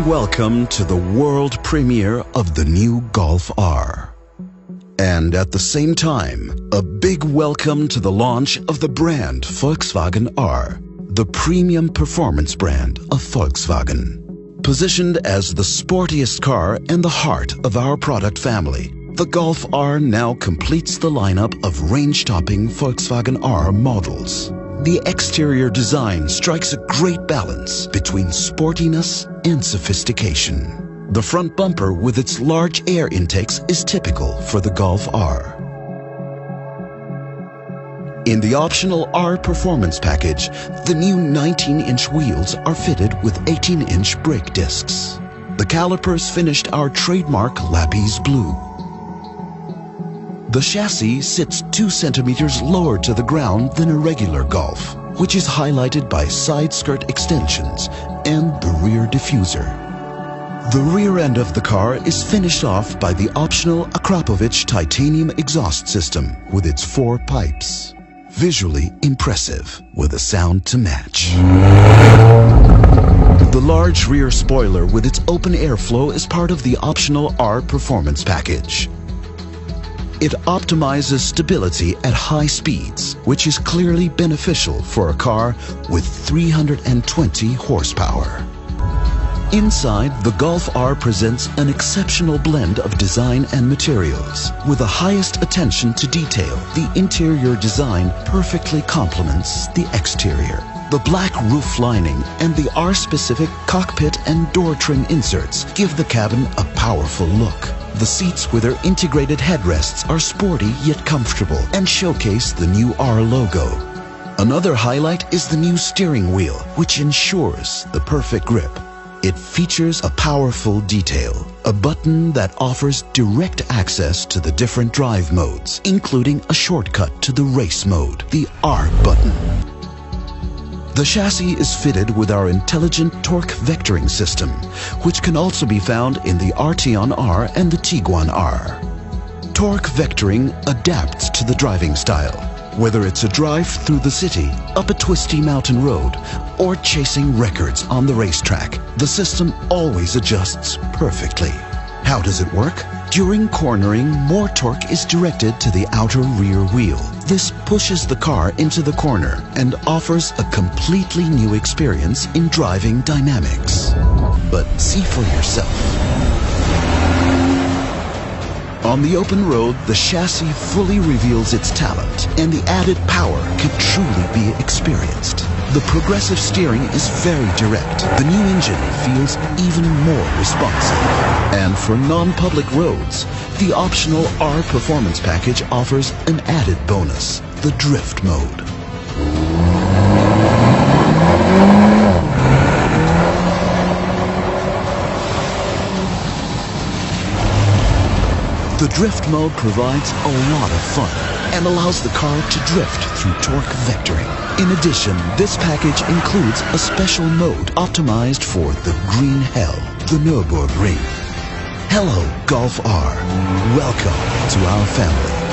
welcome to the world premiere of the new Golf R. And at the same time, a big welcome to the launch of the brand Volkswagen R, the premium performance brand of Volkswagen. Positioned as the sportiest car and the heart of our product family, the Golf R now completes the lineup of range-topping Volkswagen R models. The exterior design strikes a great balance between sportiness and sophistication. The front bumper with its large air intakes is typical for the Golf R. In the optional R Performance package, the new 19-inch wheels are fitted with 18-inch brake discs. The calipers finished our trademark lapis blue. The chassis sits 2 centimeters lower to the ground than a regular Golf, which is highlighted by side skirt extensions and the rear diffuser. The rear end of the car is finished off by the optional Akrapovic titanium exhaust system with its 4 pipes. Visually impressive with a sound to match. The large rear spoiler with its open airflow is part of the optional R Performance package. It optimizes stability at high speeds, which is clearly beneficial for a car with 320 horsepower. Inside, the Golf R presents an exceptional blend of design and materials. With the highest attention to detail, the interior design perfectly complements the exterior. The black roof lining and the R-specific cockpit and door trim inserts give the cabin a powerful look. The seats with their integrated headrests are sporty yet comfortable and showcase the new R logo. Another highlight is the new steering wheel, which ensures the perfect grip. It features a powerful detail, a button that offers direct access to the different drive modes, including a shortcut to the race mode, the R button. The chassis is fitted with our intelligent torque vectoring system, which can also be found in the Arteon R and the Tiguan R. Torque vectoring adapts to the driving style, whether it's a drive through the city, up a twisty mountain road, or chasing records on the racetrack. The system always adjusts perfectly. How does it work? During cornering, more torque is directed to the outer rear wheel. This pushes the car into the corner and offers a completely new experience in driving dynamics. But see for yourself. On the open road, the chassis fully reveals its talent, and the added power can truly be experienced. The progressive steering is very direct. The new engine feels even more responsive. And for non-public roads, the optional R Performance package offers an added bonus, the drift mode. The drift mode provides a lot of fun and allows the car to drift through torque vectoring. In addition, this package includes a special mode optimized for the green hell, the Nürburgring. Hello, Golf R. Welcome to our family.